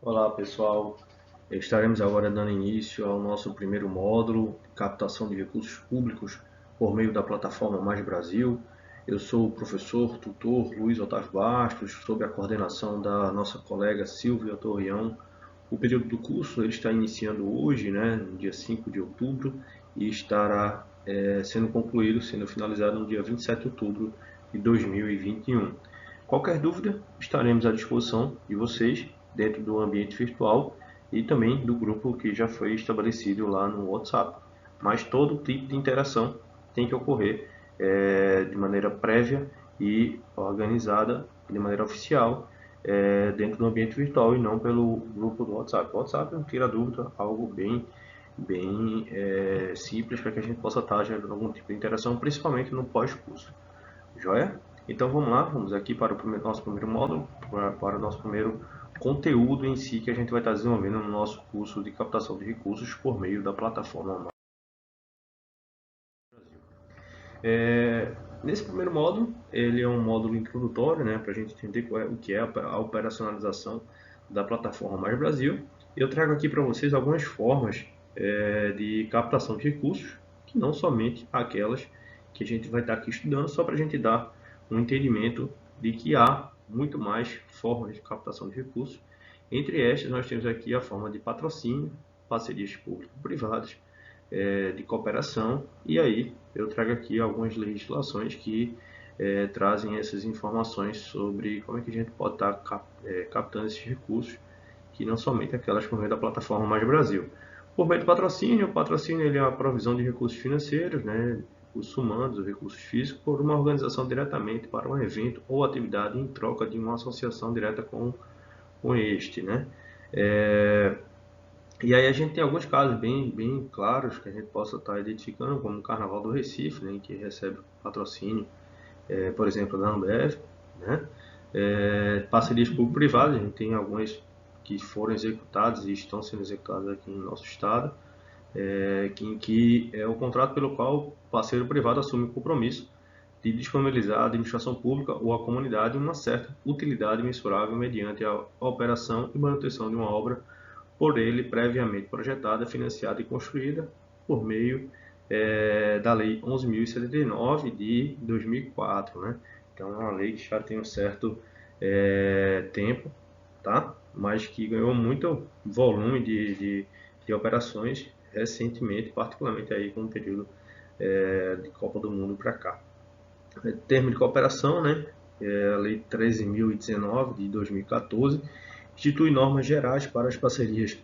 Olá pessoal, estaremos agora dando início ao nosso primeiro módulo, captação de recursos públicos por meio da plataforma Mais Brasil. Eu sou o professor tutor Luiz Otávio Bastos, sob a coordenação da nossa colega Silvia Torreão. O período do curso ele está iniciando hoje, no dia 5 de outubro, e estará sendo concluído, sendo finalizado no dia 27 de outubro de 2021. Qualquer dúvida, estaremos à disposição de vocês dentro do ambiente virtual e também do grupo que já foi estabelecido lá no WhatsApp. Mas todo tipo de interação tem que ocorrer de maneira prévia e organizada, de maneira oficial, dentro do ambiente virtual e não pelo grupo do WhatsApp. O WhatsApp, não tira dúvida, algo bem simples para que a gente possa estar gerando algum tipo de interação, principalmente no pós-curso. Joia? Então vamos lá, vamos aqui para o nosso primeiro módulo, para o nosso primeiro conteúdo em si que a gente vai estar desenvolvendo no nosso curso de captação de recursos por meio da plataforma. Nesse primeiro módulo, ele é um módulo introdutório, para a gente entender o que é a operacionalização da plataforma Mais Brasil. Eu trago aqui para vocês algumas formas de captação de recursos, que não somente aquelas que a gente vai estar aqui estudando, só para a gente dar um entendimento de que há muito mais formas de captação de recursos. Entre estas, nós temos aqui a forma de patrocínio, parcerias público-privadas, de cooperação, e aí eu trago aqui algumas legislações que trazem essas informações sobre como é que a gente pode estar captando esses recursos, que não somente aquelas por meio da plataforma Mais Brasil. Por meio do patrocínio, o patrocínio ele é a provisão de recursos financeiros, recursos humanos, recursos físicos, por uma organização diretamente para um evento ou atividade em troca de uma associação direta com este. E aí a gente tem alguns casos bem claros que a gente possa estar identificando, como o Carnaval do Recife, em que recebe patrocínio, por exemplo, da Ambev, né? Parcerias público-privadas, a gente tem algumas que foram executadas e estão sendo executadas aqui no nosso estado, que é o contrato pelo qual o parceiro privado assume o compromisso de disponibilizar à administração pública ou à comunidade uma certa utilidade mensurável mediante a operação e manutenção de uma obra por ele previamente projetada, financiada e construída por meio da Lei 11.079 de 2004. Então é uma lei que já tem um certo tempo, tá? Mas que ganhou muito volume de operações recentemente, particularmente aí com o período de Copa do Mundo para cá. Termo de cooperação, a Lei 13.019 de 2014, institui normas gerais para as parcerias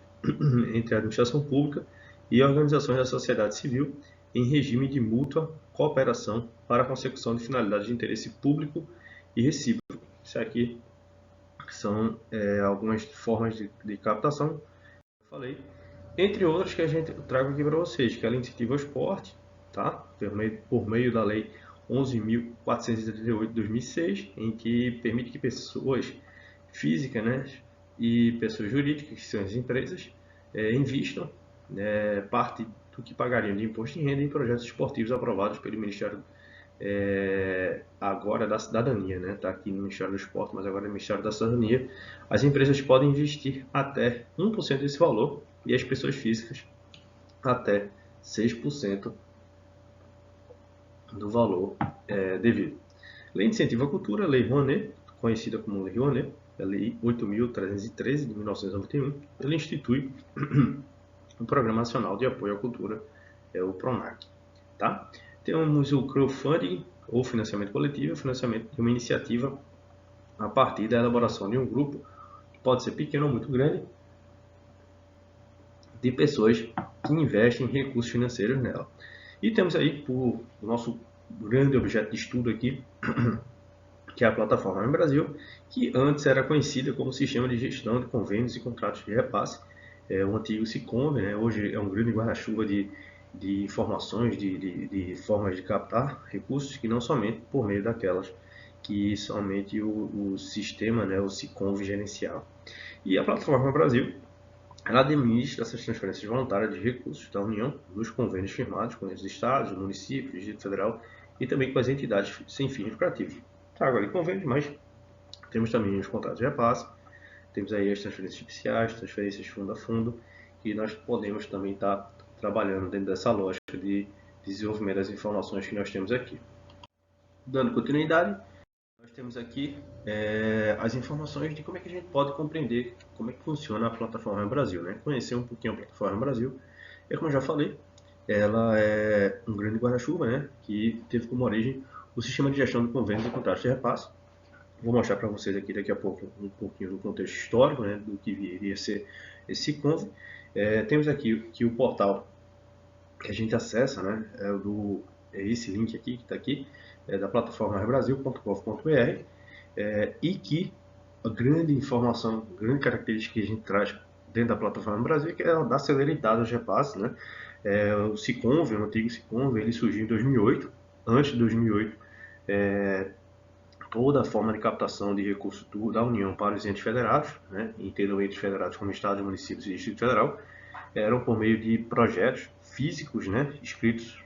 entre a administração pública e organizações da sociedade civil em regime de mútua cooperação para a consecução de finalidades de interesse público e recíproco. Isso aqui são algumas formas de captação, que eu falei, entre outras que a gente trago aqui para vocês, que é a iniciativa ao esporte, tá? Por meio da Lei 11.438 de 2006, em que permite que pessoas físicas, e pessoas jurídicas, que são as empresas, invistam parte do que pagariam de imposto de renda em projetos esportivos aprovados pelo Ministério agora da Cidadania, está aqui no Ministério do Esporte, mas agora é o Ministério da Cidadania. As empresas podem investir até 1% desse valor e as pessoas físicas até 6% do valor devido. Lei de Incentivo à Cultura, Lei Rouanet, conhecida como Lei Rouanet, a Lei 8.313 de 1991, ela institui o Programa Nacional de Apoio à Cultura, o PRONAC. Tá? Temos o crowdfunding, ou financiamento coletivo, financiamento de uma iniciativa a partir da elaboração de um grupo, que pode ser pequeno ou muito grande, de pessoas que investem recursos financeiros nela. E temos aí o nosso grande objeto de estudo aqui, que é a plataforma no Brasil, que antes era conhecida como Sistema de Gestão de Convênios e Contratos de Repasse, o antigo SICOME, hoje é um grande guarda-chuva de informações, de formas de captar recursos, que não somente por meio daquelas que somente o sistema, o SICOMV gerencial. E a plataforma Brasil, ela administra essas transferências voluntárias de recursos da União nos convênios firmados com os estados, municípios, Distrito Federal e também com as entidades sem fins lucrativos. Trago ali convênios, mas temos também os contratos de repasse, Temos aí as transferências especiais, transferências fundo a fundo, que nós podemos também estar trabalhando dentro dessa lógica de desenvolvimento das informações que nós temos aqui. Dando continuidade, nós temos aqui as informações de como é que a gente pode compreender como é que funciona a plataforma Brasil, né? Conhecer um pouquinho a plataforma Brasil. E como eu já falei, ela é um grande guarda-chuva, né? Que teve como origem o sistema de gestão de convênios e contratos de repasse. Vou mostrar para vocês aqui daqui a pouco um pouquinho do contexto histórico, né? Do que viria a ser esse SICONV. Temos aqui que o portal que a gente acessa, né? É esse link aqui que está aqui, da plataforma brasil.gov.br, e que a grande informação, a grande característica que a gente traz dentro da plataforma Brasil é que é da celeridade dos repasses, né? O SICONV, o antigo SICONV, ele surgiu em 2008. Antes de 2008, toda a forma de captação de recursos da União para os entes federados, né? Entendam entes federados como Estados, municípios e Distrito Federal, eram por meio de projetos físicos, né? Escritos,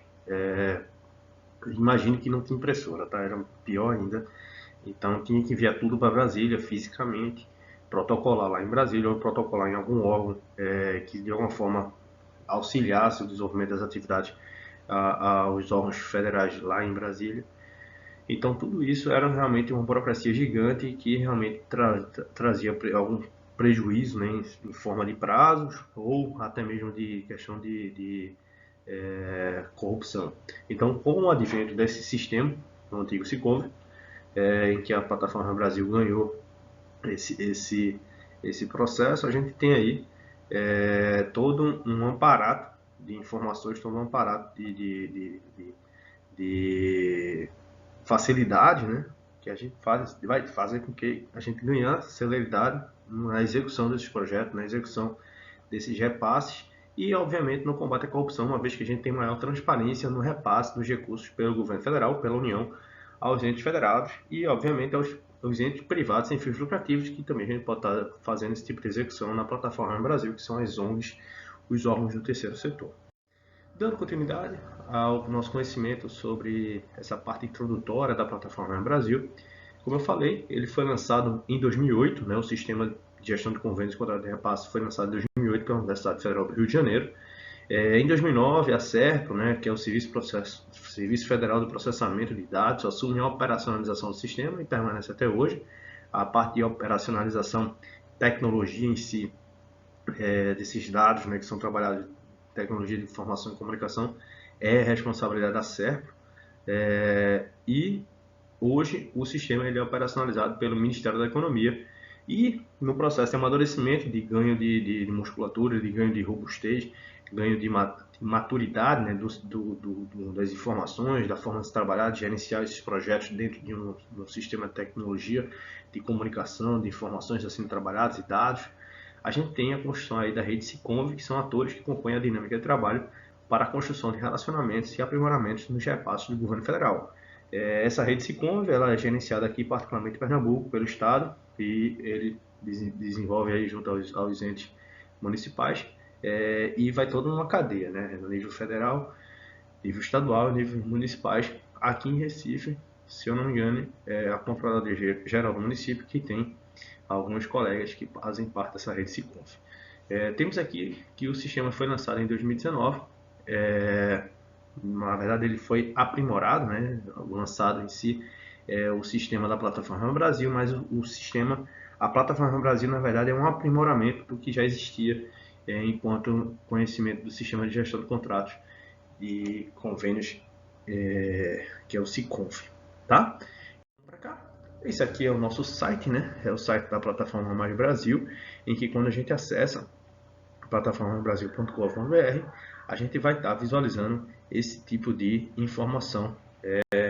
imagine que não tinha impressora, tá? Era pior ainda. Então tinha que enviar tudo para Brasília fisicamente, protocolar lá em Brasília ou protocolar em algum órgão que de alguma forma auxiliasse o desenvolvimento das atividades aos órgãos federais lá em Brasília. Então tudo isso era realmente uma burocracia gigante que realmente trazia algum prejuízo, né, em forma de prazos ou até mesmo de questão de corrupção. Então, com o advento desse sistema, no antigo SICONV, em que a plataforma Brasil ganhou esse processo, a gente tem aí todo um aparato de informações, todo um aparato de facilidade, né, que a gente vai fazer com que a gente ganhe celeridade na execução desses projetos, na execução desses repasses e, obviamente, no combate à corrupção, uma vez que a gente tem maior transparência no repasse dos recursos pelo governo federal, pela União, aos entes federados e, obviamente, aos entes privados sem fins lucrativos, que também a gente pode estar fazendo esse tipo de execução na plataforma no Brasil, que são as ONGs, os órgãos do terceiro setor. Dando continuidade ao nosso conhecimento sobre essa parte introdutória da plataforma no Brasil, como eu falei, ele foi lançado em 2008, né, o sistema de gestão de convênios e contratos de repasse foi lançado em 2008 pela Universidade Federal do Rio de Janeiro. Em 2009, a SERPRO, né, que é o Serviço Federal do Processamento de Dados, assume a operacionalização do sistema e permanece até hoje. A parte de operacionalização, tecnologia em si, desses dados, né, que são trabalhados em tecnologia de informação e comunicação, é responsabilidade da SERPRO. E hoje o sistema ele é operacionalizado pelo Ministério da Economia e no processo de amadurecimento, de ganho de musculatura, de ganho de robustez, ganho de maturidade, né, das informações, da forma de se trabalhar, de gerenciar esses projetos dentro de um sistema de tecnologia, de comunicação, de informações assim trabalhadas e dados. A gente tem a construção aí da rede SICONV, que são atores que compõem a dinâmica de trabalho para a construção de relacionamentos e aprimoramentos nos repasses do governo federal. Essa rede SICONV ela é gerenciada aqui particularmente em Pernambuco pelo Estado e ele desenvolve aí junto aos entes municipais e vai toda uma cadeia, né, no nível federal, nível estadual e nível municipais. Aqui em Recife, se eu não me engano, é a Controladoria Geral do município que tem alguns colegas que fazem parte dessa rede SICONV. Temos aqui que o sistema foi lançado em 2019. Na verdade, ele foi aprimorado, né? Lançado em si o sistema da plataforma Brasil, mas a plataforma Brasil, na verdade, é um aprimoramento do que já existia enquanto conhecimento do sistema de gestão de contratos e convênios, que é o SICONV, tá? Para cá. Esse aqui é o nosso site, né? É o site da plataforma Mais Brasil, em que quando a gente acessa a plataforma brasil.gov.br, a gente vai estar visualizando esse tipo de informação,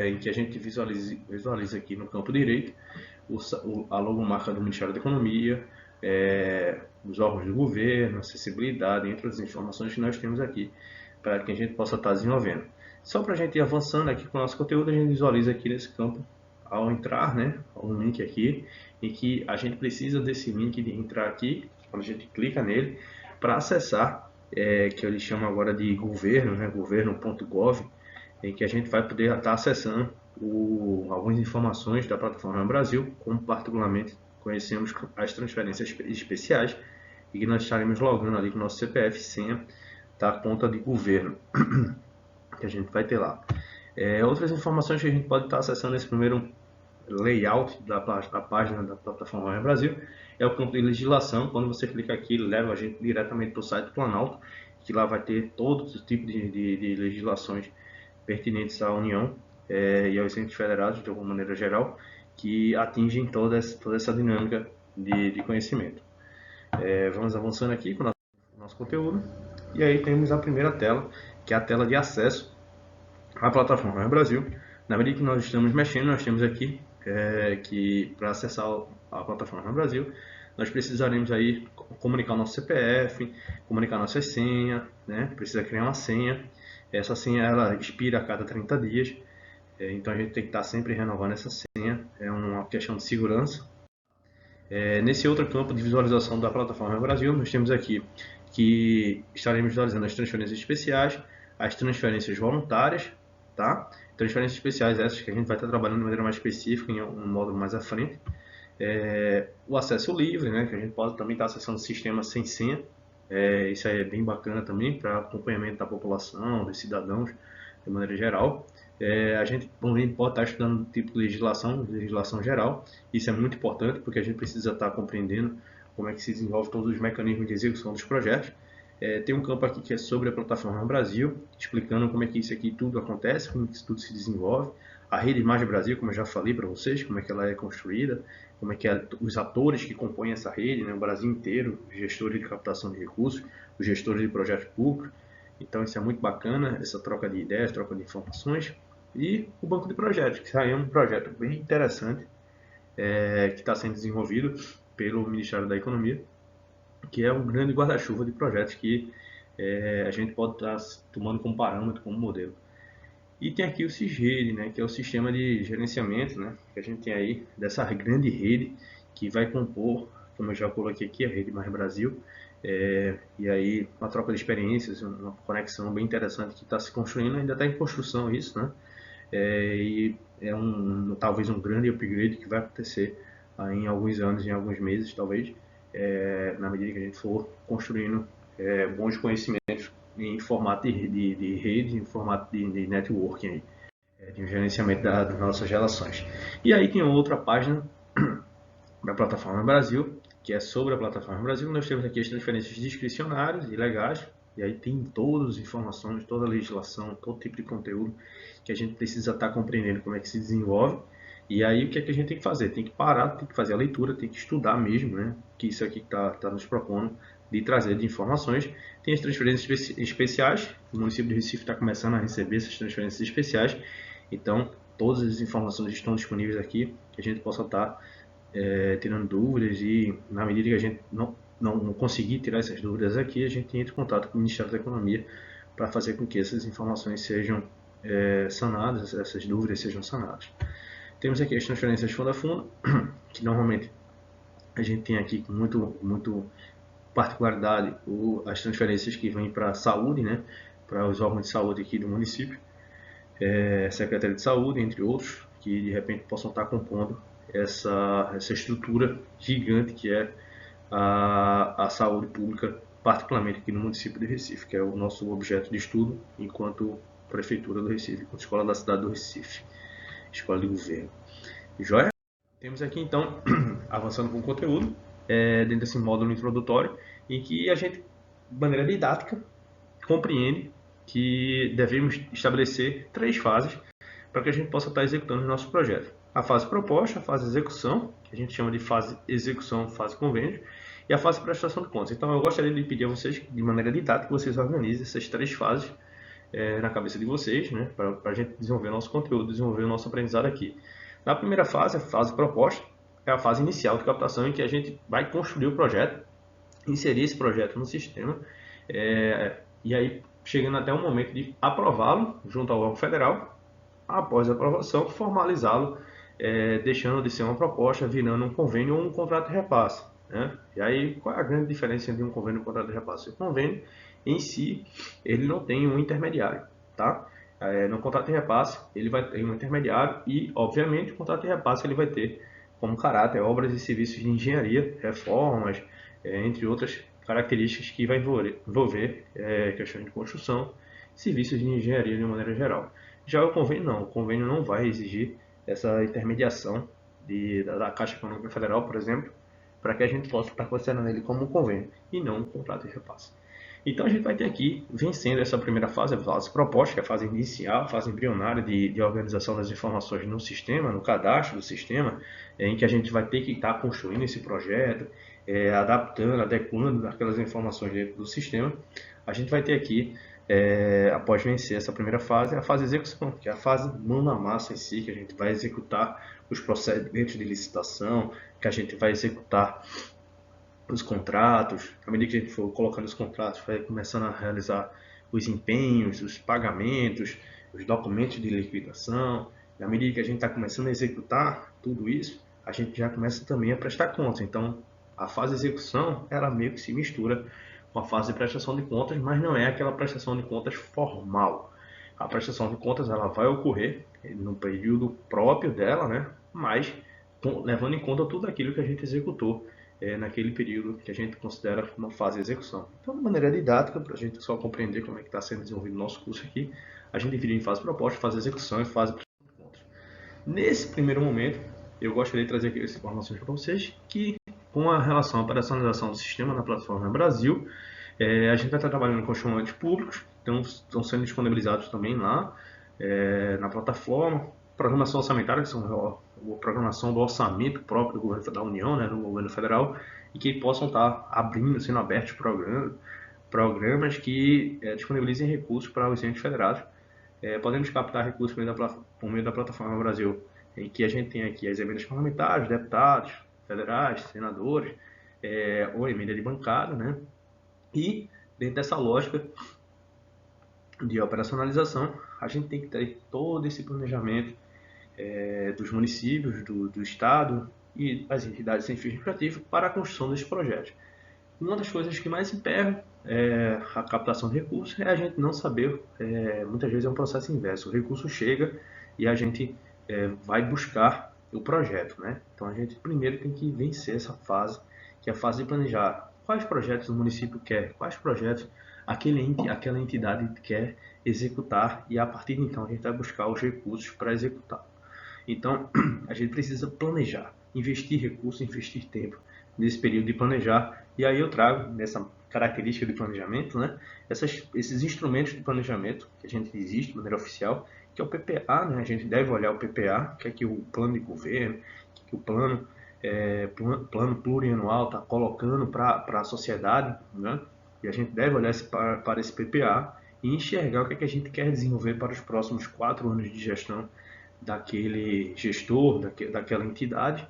em que a gente visualiza aqui no campo direito a logomarca do Ministério da Economia, os órgãos do governo, acessibilidade, entre as informações que nós temos aqui para que a gente possa estar desenvolvendo. Só para a gente ir avançando aqui com o nosso conteúdo, a gente visualiza aqui nesse campo, ao entrar, né, um link aqui, em que a gente precisa desse link de entrar aqui, quando a gente clica nele, para acessar, que eles chamam agora de governo, né, governo.gov, em que a gente vai poder estar acessando algumas informações da plataforma Brasil, como particularmente conhecemos as transferências especiais e que nós estaremos logando ali com o nosso CPF e senha da conta de governo que a gente vai ter lá. Outras informações que a gente pode estar acessando nesse primeiro layout da página da plataforma Raio Brasil é o campo de legislação. Quando você clica aqui, ele leva a gente diretamente para o site do Planalto, que lá vai ter todos os tipos de legislações pertinentes à União e aos entes federados, de alguma maneira geral, que atingem toda essa dinâmica de conhecimento. Vamos avançando aqui com o nosso conteúdo. E aí temos a primeira tela, que é a tela de acesso à plataforma Raio Brasil. Na medida que nós estamos mexendo, nós temos aqui que para acessar a plataforma Raio Brasil, nós precisaremos aí comunicar o nosso CPF, comunicar nossa senha, né? Precisa criar uma senha. Essa senha ela expira a cada 30 dias, então a gente tem que estar sempre renovando essa senha, é uma questão de segurança. Nesse outro campo de visualização da plataforma Raio Brasil, nós temos aqui que estaremos visualizando as transferências especiais, as transferências voluntárias, tá? Transferências especiais essas que a gente vai estar trabalhando de maneira mais específica em um módulo mais à frente. O acesso livre, né, que a gente pode também estar acessando o sistema sem senha. Isso aí é bem bacana também para acompanhamento da população, dos cidadãos de maneira geral. A gente também pode estar estudando tipo de legislação geral. Isso é muito importante porque a gente precisa estar compreendendo como é que se desenvolve todos os mecanismos de execução dos projetos. Tem um campo aqui que é sobre a plataforma Brasil, explicando como é que isso aqui tudo acontece, como é que isso tudo se desenvolve. A rede Imagem Brasil, como eu já falei para vocês, como é que ela é construída, como é que os atores que compõem essa rede, né, o Brasil inteiro, os gestores de captação de recursos, os gestores de projetos públicos. Então isso é muito bacana, essa troca de ideias, troca de informações. E o banco de projetos, que é um projeto bem interessante, que está sendo desenvolvido pelo Ministério da Economia, que é um grande guarda-chuva de projetos que a gente pode estar tomando como parâmetro, como modelo. E tem aqui o SIGREDE, né, que é o sistema de gerenciamento, né, que a gente tem aí dessa grande rede que vai compor, como eu já coloquei aqui, a Rede Mais Brasil, e aí uma troca de experiências, uma conexão bem interessante que está se construindo, ainda está em construção isso, né, e é talvez um grande upgrade que vai acontecer em alguns anos, em alguns meses, talvez, na medida que a gente for construindo bons conhecimentos em formato de rede, em formato de networking, de gerenciamento das nossas relações. E aí tem outra página da plataforma Brasil, que é sobre a plataforma Brasil. Nós temos aqui as transferências discricionárias e legais, e aí tem todas as informações, toda a legislação, todo tipo de conteúdo que a gente precisa estar compreendendo como é que se desenvolve. E aí o que é que a gente tem que fazer? Tem que parar, tem que fazer a leitura, tem que estudar mesmo, né? Que isso aqui está nos propondo de trazer de informações. Tem as transferências especiais, o município de Recife está começando a receber essas transferências especiais, então todas as informações estão disponíveis aqui, que a gente possa estar tirando dúvidas e na medida que a gente não conseguir tirar essas dúvidas aqui, a gente entra em contato com o Ministério da Economia para fazer com que essas informações sejam sanadas, essas dúvidas sejam sanadas. Temos aqui as transferências fundo a fundo, que normalmente a gente tem aqui com muito particularidade as transferências que vêm para a saúde, né, para os órgãos de saúde aqui do município, Secretaria de Saúde, entre outros, que de repente possam estar compondo essa estrutura gigante que é a saúde pública, particularmente aqui no município de Recife, que é o nosso objeto de estudo enquanto Prefeitura do Recife, enquanto Escola da Cidade do Recife, Escola de Governo. Joia? Temos aqui então, avançando com o conteúdo, dentro desse módulo introdutório, em que a gente, de maneira didática, compreende que devemos estabelecer 3 fases para que a gente possa estar executando o nosso projeto. A fase proposta, a fase execução, que a gente chama de fase execução, fase convênio, e a fase prestação de contas. Então eu gostaria de pedir a vocês, de maneira didática, que vocês organizem essas 3 fases na cabeça de vocês, né, para a gente desenvolver o nosso conteúdo, desenvolver o nosso aprendizado aqui. Na primeira fase, a fase proposta, é a fase inicial de captação em que a gente vai construir o projeto, inserir esse projeto no sistema, e aí chegando até o momento de aprová-lo junto ao órgão federal, após a aprovação, formalizá-lo, deixando de ser uma proposta, virando um convênio ou um contrato de repasse. Né? E aí, qual é a grande diferença entre um convênio e um contrato de repasse? O convênio, em si, ele não tem um intermediário, tá? No contrato de repasse, ele vai ter um intermediário e, obviamente, o contrato de repasse ele vai ter como caráter, obras e serviços de engenharia, reformas, entre outras características que vai envolver questões de construção, serviços de engenharia de uma maneira geral. Já o convênio não, o convênio não vai exigir essa intermediação da Caixa Econômica Federal, por exemplo, para que a gente possa estar considerando ele como um convênio e não um contrato de repasse. Então a gente vai ter aqui, vencendo essa primeira fase, a fase proposta, que é a fase inicial, a fase embrionária de organização das informações no sistema, no cadastro do sistema, em que a gente vai ter que estar construindo esse projeto, adaptando, adequando aquelas informações dentro do sistema. A gente vai ter aqui, após vencer essa primeira fase, a fase de execução, que é a fase mão na massa em si, que a gente vai executar os procedimentos de licitação, que a gente vai executar os contratos. À medida que a gente for colocando os contratos, vai começando a realizar os empenhos, os pagamentos, os documentos de liquidação. E à medida que a gente está começando a executar tudo isso, a gente já começa também a prestar contas. Então, a fase de execução, ela meio que se mistura com a fase de prestação de contas, mas não é aquela prestação de contas formal. A prestação de contas, ela vai ocorrer no período próprio dela, né? Mas levando em conta tudo aquilo que a gente executou naquele período que a gente considera uma fase de execução. Então, de maneira didática, para a gente só compreender como é que está sendo desenvolvido o nosso curso aqui, a gente divide em fase proposta, fase de execução e fase de contas. Nesse primeiro momento, eu gostaria de trazer aqui essas informações para vocês, que com a relação à operacionalização do sistema na plataforma Brasil, a gente vai estar trabalhando com chamamentos públicos, então estão sendo disponibilizados também lá na plataforma, programação orçamentária, que são a programação do orçamento próprio do governo da União, né, do governo federal, e que possam estar abrindo, sendo abertos programas que disponibilizem recursos para os entes federados. Podemos captar recursos por meio da plataforma Brasil, em que a gente tem aqui as emendas parlamentares, deputados federais, senadores, ou emenda de bancada, né? E dentro dessa lógica de operacionalização, a gente tem que ter todo esse planejamento dos municípios, do Estado e das entidades sem fins lucrativos para a construção desses projetos. Uma das coisas que mais emperra a captação de recursos é a gente não saber, muitas vezes é um processo inverso, o recurso chega e a gente vai buscar o projeto, né? Então a gente primeiro tem que vencer essa fase, que é a fase de planejar quais projetos o município quer, quais projetos aquela entidade quer executar, e a partir de então a gente vai buscar os recursos para executar. Então, a gente precisa planejar, investir recursos, investir tempo nesse período de planejar. E aí eu trago nessa característica de planejamento, né, esses instrumentos de planejamento que a gente existe de maneira oficial, que é o PPA, né? A gente deve olhar o PPA, que é que o plano de governo, que o plano plurianual está colocando para a sociedade, né? E a gente deve olhar para esse PPA e enxergar o que, é que a gente quer desenvolver para os próximos 4 anos de gestão daquele gestor, daquela entidade,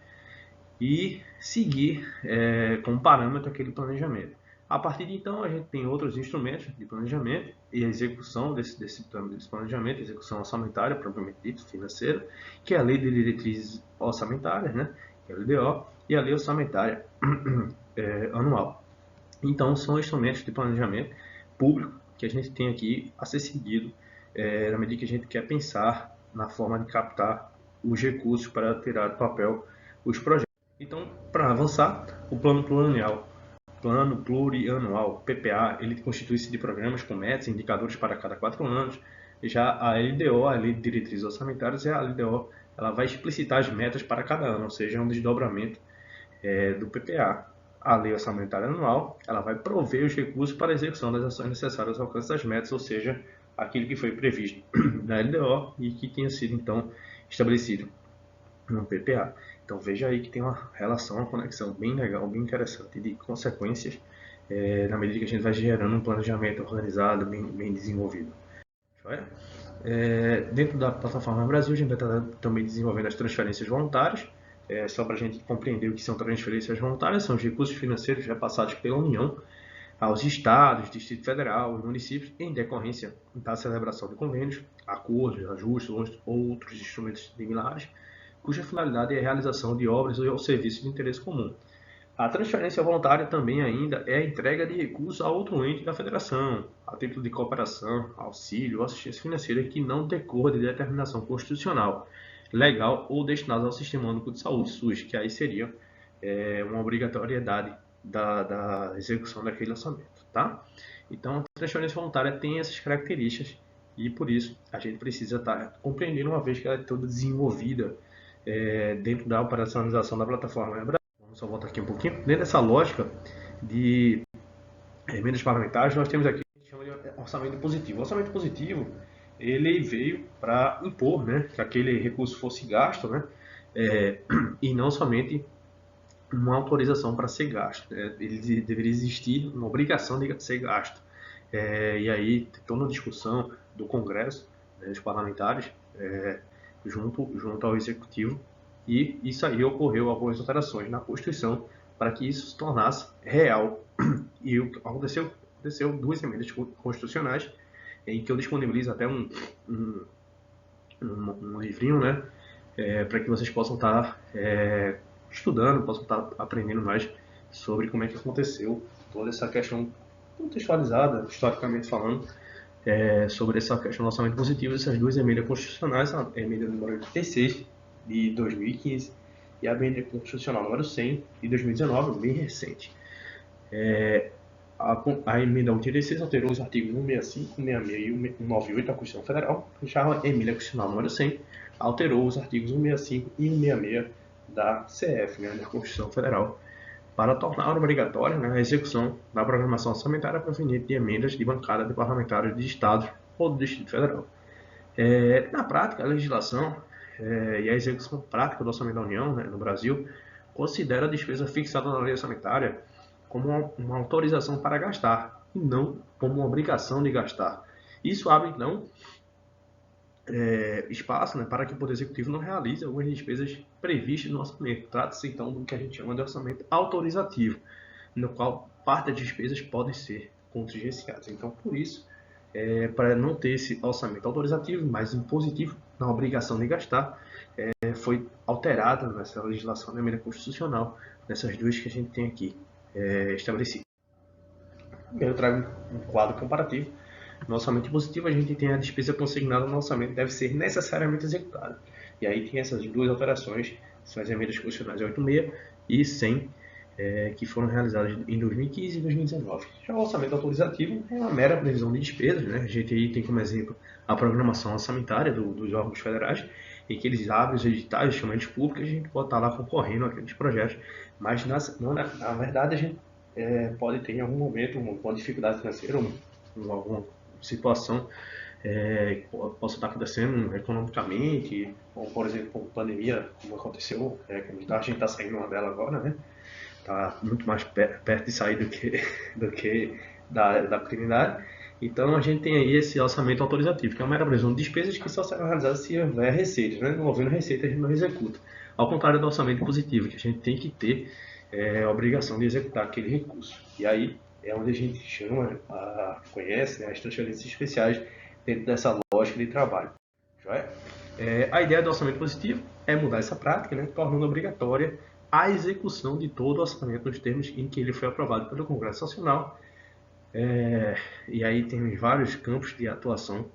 e seguir como parâmetro aquele planejamento. A partir de então, a gente tem outros instrumentos de planejamento e execução desse planejamento, execução orçamentária, propriamente dito, financeira, que é a Lei de Diretrizes Orçamentárias, né, que é a LDO, e a Lei Orçamentária Anual. Então, são instrumentos de planejamento público que a gente tem aqui a ser seguido na medida que a gente quer pensar na forma de captar os recursos para tirar do papel os projetos. Então, para avançar, o plano plurianual, PPA, ele constitui-se de programas com metas e indicadores para cada 4 anos. Já a LDO, a Lei de Diretrizes Orçamentárias, a LDO, ela vai explicitar as metas para cada ano, ou seja, é um desdobramento do PPA. A Lei Orçamentária Anual, ela vai prover os recursos para a execução das ações necessárias ao alcance das metas, ou seja, aquilo que foi previsto na LDO e que tenha sido, então, estabelecido no PPA. Então, veja aí que tem uma relação, uma conexão bem legal, bem interessante de consequências na medida que a gente vai gerando um planejamento organizado, bem desenvolvido. Dentro da plataforma Brasil, a gente vai estar também desenvolvendo as transferências voluntárias. Só para a gente compreender o que são transferências voluntárias, são os recursos financeiros repassados pela União aos estados, Distrito Federal e municípios em decorrência da celebração de convênios, acordos, ajustes ou outros instrumentos similares, cuja finalidade é a realização de obras ou serviços de interesse comum. A transferência voluntária também ainda é a entrega de recursos a outro ente da federação, a título de cooperação, auxílio ou assistência financeira que não decorra de determinação constitucional. legal ou destinados ao Sistema Único de Saúde, SUS, que aí seria uma obrigatoriedade da execução daquele orçamento, tá? Então, a transferência voluntária tem essas características e, por isso, a gente precisa estar compreendendo, uma vez que ela é toda desenvolvida dentro da operacionalização da plataforma. Vamos só voltar aqui um pouquinho. Dentro dessa lógica de emendas parlamentares, nós temos aqui o que a gente chama de orçamento positivo. O orçamento positivo, ele veio para impor, né, que aquele recurso fosse gasto, né, e não somente uma autorização para ser gasto. Ele deveria existir uma obrigação de ser gasto. E aí tem toda uma discussão do Congresso, né, dos parlamentares, junto ao Executivo, e isso aí ocorreu algumas alterações na Constituição para que isso se tornasse real. E o que aconteceu duas emendas constitucionais, em que eu disponibilizo até um livrinho, né, para que vocês possam estar estudando, possam estar aprendendo mais sobre como é que aconteceu toda essa questão contextualizada, historicamente falando, sobre essa questão do orçamento positivo, essas duas emendas constitucionais, a emenda número 86 de 2015 e a emenda constitucional número 100 de 2019, bem recente. A emenda 86 alterou os artigos 165, 166 e 198 da Constituição Federal. Já a emenda constitucional número 100 alterou os artigos 165 e 166 da CF, né, da Constituição Federal, para tornar obrigatória, né, a execução da programação orçamentária proveniente de emendas de bancada de parlamentares de estados ou do Distrito Federal. Na prática, a legislação e a execução prática do orçamento da União, né, no Brasil, considera a despesa fixada na lei orçamentária como uma autorização para gastar, e não como uma obrigação de gastar. Isso abre, então, espaço, né, para que o Poder Executivo não realize algumas despesas previstas no orçamento. Trata-se, então, do que a gente chama de orçamento autorizativo, no qual parte das despesas podem ser contingenciadas. Então, por isso, para não ter esse orçamento autorizativo, mas impositivo, na obrigação de gastar, foi alterada nessa legislação da emenda constitucional, nessas duas que a gente tem aqui estabelecidas. Eu trago um quadro comparativo. No orçamento positivo, a gente tem a despesa consignada no orçamento deve ser necessariamente executada. E aí tem essas duas alterações, são as emendas constitucionais 86 e 100, que foram realizadas em 2015 e 2019. Já o orçamento autorizativo é uma mera previsão de despesas, né? A gente aí tem como exemplo a programação orçamentária dos órgãos federais, em que eles abrem os editais, chamam de públicos, a gente pode estar lá concorrendo àqueles projetos, mas na verdade a gente pode ter em algum momento uma dificuldade financeira, alguma situação que possa estar acontecendo economicamente, ou por exemplo, com pandemia, como aconteceu, a gente está saindo uma dela agora, né? Está muito mais perto de sair do que da prioridade. Então a gente tem aí esse orçamento autorizativo, que é uma mera previsão de despesas que só serão realizadas se houver receitas, né? Não havendo receita, a gente não executa. Ao contrário do orçamento positivo, que a gente tem que ter a obrigação de executar aquele recurso. E aí é onde a gente chama, conhece, né, as transferências especiais dentro dessa lógica de trabalho. A ideia do orçamento positivo é mudar essa prática, né, tornando obrigatória a execução de todo o orçamento nos termos em que ele foi aprovado pelo Congresso Nacional. E aí tem vários campos de atuação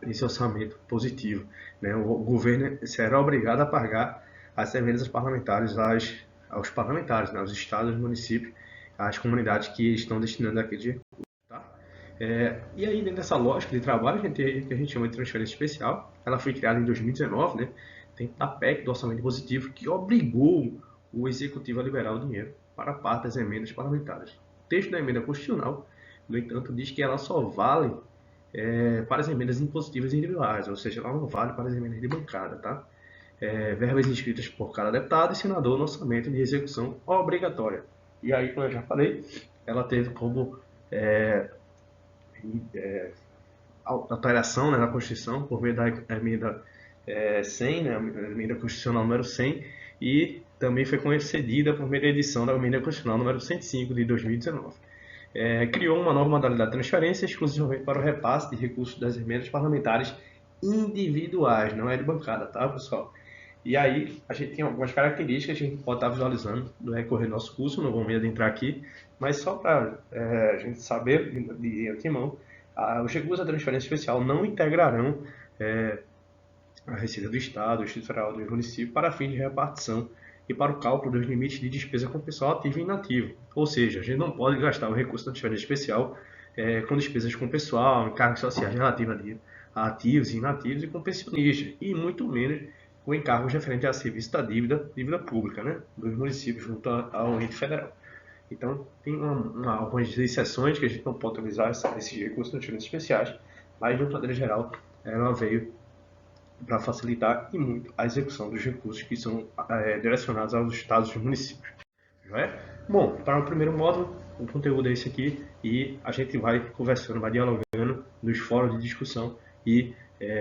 desse orçamento positivo, né? O governo será obrigado a pagar as emendas parlamentares aos parlamentares, né? Aos estados, aos municípios, às comunidades que estão destinando aqueles recursos. Tá? E aí, dentro dessa lógica de trabalho, a gente tem o que a gente chama de transferência especial. Ela foi criada em 2019, né? Tem a PEC do orçamento positivo, que obrigou o Executivo a liberar o dinheiro para parte das emendas parlamentares. O texto da emenda constitucional, no entanto, diz que ela só vale para as emendas impositivas individuais, ou seja, ela não vale para as emendas de bancada, tá? Verbas inscritas por cada deputado e senador no orçamento de execução obrigatória. E aí, como eu já falei, ela teve como alteração, né, na Constituição, por meio da emenda 100, né, a emenda constitucional número 100, e também foi concedida por meio da edição da emenda constitucional número 105 de 2019. Criou uma nova modalidade de transferência exclusivamente para o repasse de recursos das emendas parlamentares individuais, não é de bancada, tá, pessoal? E aí a gente tem algumas características que a gente pode estar visualizando no recorrer do nosso curso, não vou me adentrar aqui, mas só para a gente saber de antemão, os recursos da transferência especial não integrarão a Receita do Estado, o Instituto Federal do Município, para fins de repartição e para o cálculo dos limites de despesa com pessoal ativo e inativo. Ou seja, a gente não pode gastar o recurso da transferência especial com despesas com pessoal, encargos sociais relativos a ativos e inativos e com pensionistas, e muito menos com encargos referentes a serviço da dívida pública, né, dos municípios junto ao ente federal. Então, tem algumas exceções que a gente não pode utilizar esses recursos de transferências especiais, mas, de uma maneira geral, ela veio para facilitar e muito a execução dos recursos que são direcionados aos estados e municípios. Não é? Bom, para o primeiro módulo, o conteúdo é esse aqui e a gente vai conversando, vai dialogando nos fóruns de discussão e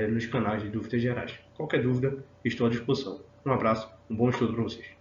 nos canais de dúvidas gerais. Qualquer dúvida, estou à disposição. Um abraço, um bom estudo para vocês.